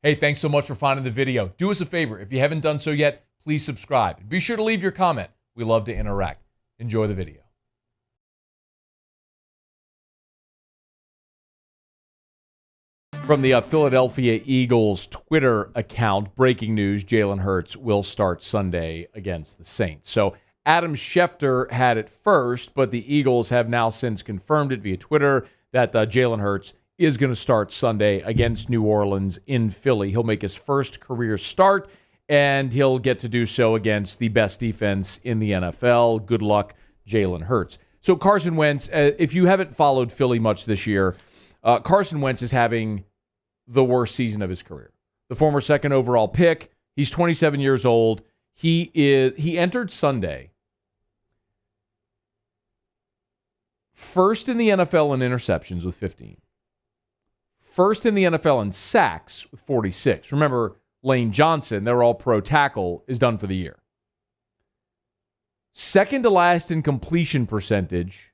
Hey, thanks so much for finding the video. Do us a favor. If you haven't done so yet, please subscribe. And be sure to leave your comment. We love to interact. Enjoy the video. From the Philadelphia Eagles Twitter account, breaking news, Jalen Hurts will start Sunday against the Saints. So Adam Schefter had it first, but the Eagles have now since confirmed it via Twitter that Jalen Hurts is going to start Sunday against New Orleans in Philly. He'll make his first career start, and he'll get to do so against the best defense in the NFL. Good luck, Jalen Hurts. So Carson Wentz, if you haven't followed Philly much this year, Carson Wentz is having the worst season of his career. The former second overall pick, he's 27 years old. He entered Sunday first in the NFL in interceptions with 15. First in the NFL in sacks with 46. Remember, Lane Johnson, their all-pro tackle, is done for the year. Second to last in completion percentage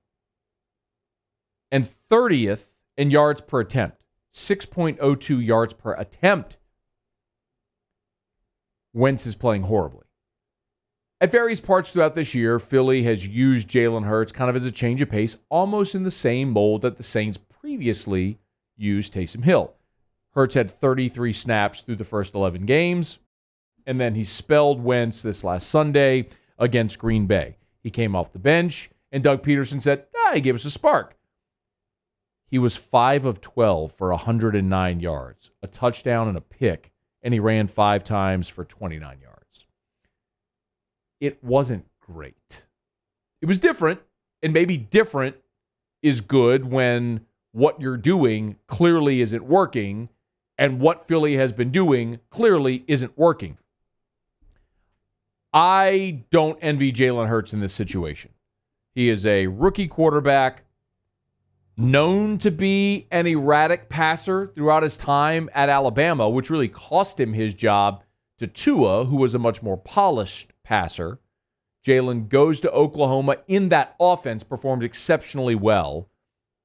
and 30th in yards per attempt. 6.02 yards per attempt. Wentz is playing horribly. At various parts throughout this year, Philly has used Jalen Hurts kind of as a change of pace, almost in the same mold that the Saints previously used Taysom Hill. Hurts had 33 snaps through the first 11 games, and then he spelled Wentz this last Sunday against Green Bay. He came off the bench, and Doug Peterson said, he gave us a spark. He was 5 of 12 for 109 yards, a touchdown and a pick, and he ran 5 times for 29 yards. It wasn't great. It was different, and maybe different is good when what you're doing clearly isn't working, and what Philly has been doing clearly isn't working. I don't envy Jalen Hurts in this situation. He is a rookie quarterback, known to be an erratic passer throughout his time at Alabama, which really cost him his job to Tua, who was a much more polished passer. Jalen goes to Oklahoma in that offense, performed exceptionally well,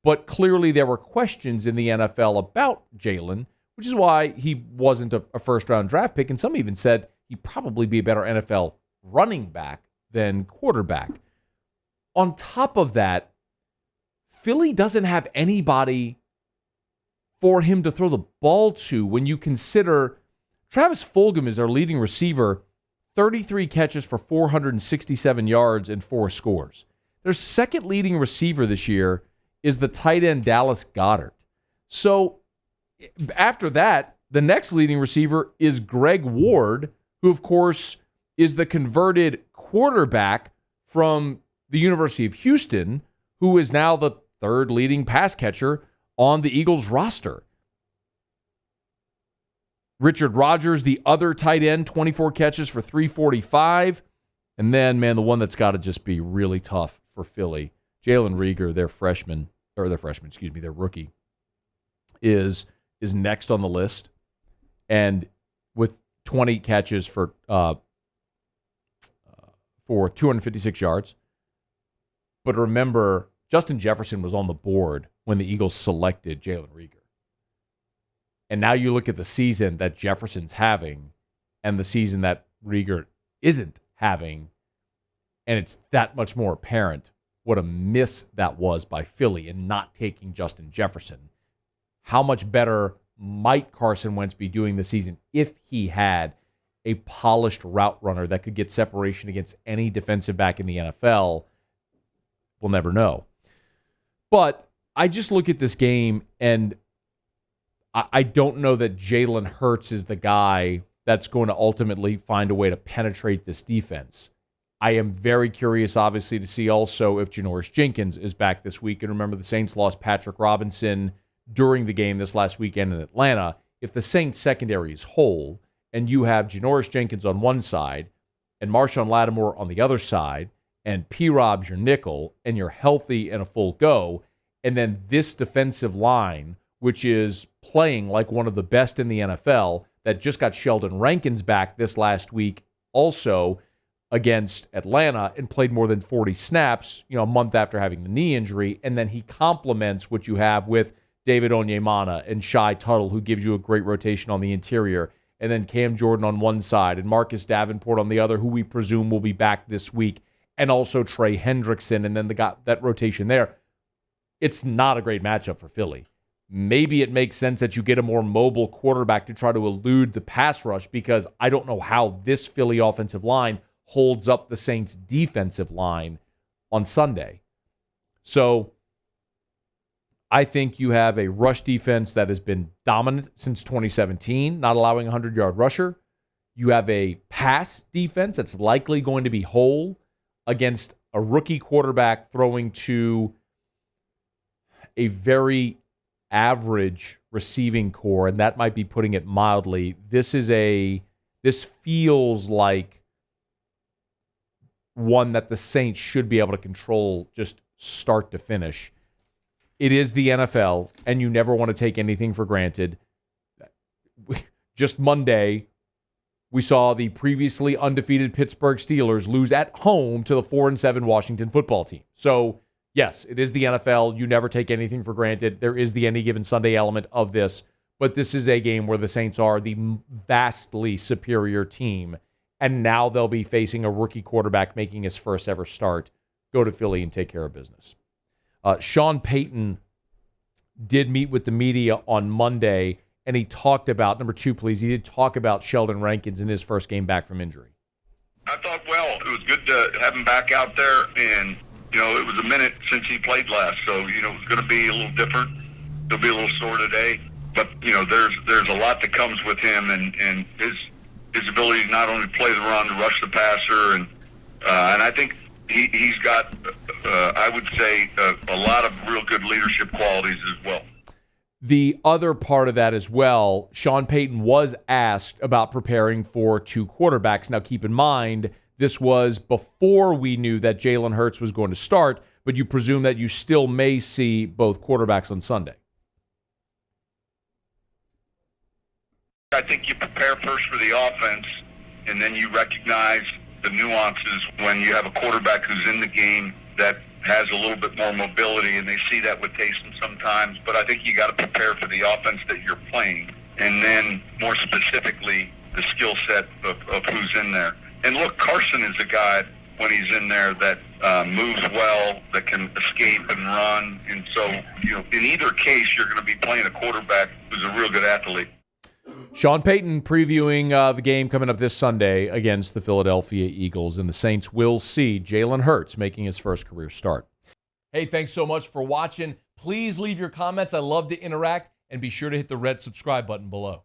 but clearly there were questions in the NFL about Jalen, which is why he wasn't a first-round draft pick, and some even said he'd probably be a better NFL running back than quarterback. On top of that, Philly doesn't have anybody for him to throw the ball to when you consider Travis Fulgham is our leading receiver, 33 catches for 467 yards and 4 scores. Their second leading receiver this year is the tight end Dallas Goedert. So after that, the next leading receiver is Greg Ward, who, of course, is the converted quarterback from the University of Houston, who is now the third leading pass catcher on the Eagles roster. Richard Rodgers, the other tight end, 24 catches for 345. And then, the one that's got to just be really tough for Philly, Jalen Reagor, their rookie, is next on the list. And with 20 catches for 256 yards. But remember, Justin Jefferson was on the board when the Eagles selected Jalen Reagor. And now you look at the season that Jefferson's having and the season that Reagor isn't having, and it's that much more apparent what a miss that was by Philly in not taking Justin Jefferson. How much better might Carson Wentz be doing this season if he had a polished route runner that could get separation against any defensive back in the NFL? We'll never know. But I just look at this game, and I don't know that Jalen Hurts is the guy that's going to ultimately find a way to penetrate this defense. I am very curious, obviously, to see also if Janoris Jenkins is back this week. And remember, the Saints lost Patrick Robinson during the game this last weekend in Atlanta. If the Saints secondary is whole and you have Janoris Jenkins on one side and Marshawn Lattimore on the other side, and P-Rob's your nickel, and you're healthy and a full go, and then this defensive line, which is playing like one of the best in the NFL, that just got Sheldon Rankins back this last week also against Atlanta and played more than 40 snaps, a month after having the knee injury, and then he complements what you have with David Onyemata and Shai Tuttle, who gives you a great rotation on the interior, and then Cam Jordan on one side and Marcus Davenport on the other, who we presume will be back this week, and also Trey Hendrickson, and then that rotation there. It's not a great matchup for Philly. Maybe it makes sense that you get a more mobile quarterback to try to elude the pass rush, because I don't know how this Philly offensive line holds up the Saints defensive line on Sunday. So I think you have a rush defense that has been dominant since 2017, not allowing a 100-yard rusher. You have a pass defense that's likely going to be whole against a rookie quarterback throwing to a very average receiving core, and that might be putting it mildly. This feels like one that the Saints should be able to control just start to finish. It is the NFL, and you never want to take anything for granted. Just Monday, we saw the previously undefeated Pittsburgh Steelers lose at home to the 4-7 Washington football team. So, yes, it is the NFL. You never take anything for granted. There is the any given Sunday element of this, but this is a game where the Saints are the vastly superior team, and now they'll be facing a rookie quarterback making his first ever start. Go to Philly and take care of business. Sean Payton did meet with the media on Monday, and he talked about, number two, please, he did talk about Sheldon Rankins in his first game back from injury. I thought, well, it was good to have him back out there, and, it was a minute since he played last, so, it was going to be a little different. He'll be a little sore today, but, there's a lot that comes with him, and his ability to not only play the run, to rush the passer, and I think he's got, I would say, a lot of real good leadership qualities as well. The other part of that as well, Sean Payton was asked about preparing for two quarterbacks. Now, keep in mind, this was before we knew that Jalen Hurts was going to start, but you presume that you still may see both quarterbacks on Sunday. I think you prepare first for the offense, and then you recognize the nuances when you have a quarterback who's in the game that has a little bit more mobility, and they see that with Taysom sometimes. But I think you got to prepare for the offense that you're playing, and then more specifically the skill set of who's in there. And look, Carson is a guy when he's in there that moves well, that can escape and run. And so, in either case, you're going to be playing a quarterback who's a real good athlete. Sean Payton previewing the game coming up this Sunday against the Philadelphia Eagles, and the Saints will see Jalen Hurts making his first career start. Hey, thanks so much for watching. Please leave your comments. I love to interact, and be sure to hit the red subscribe button below.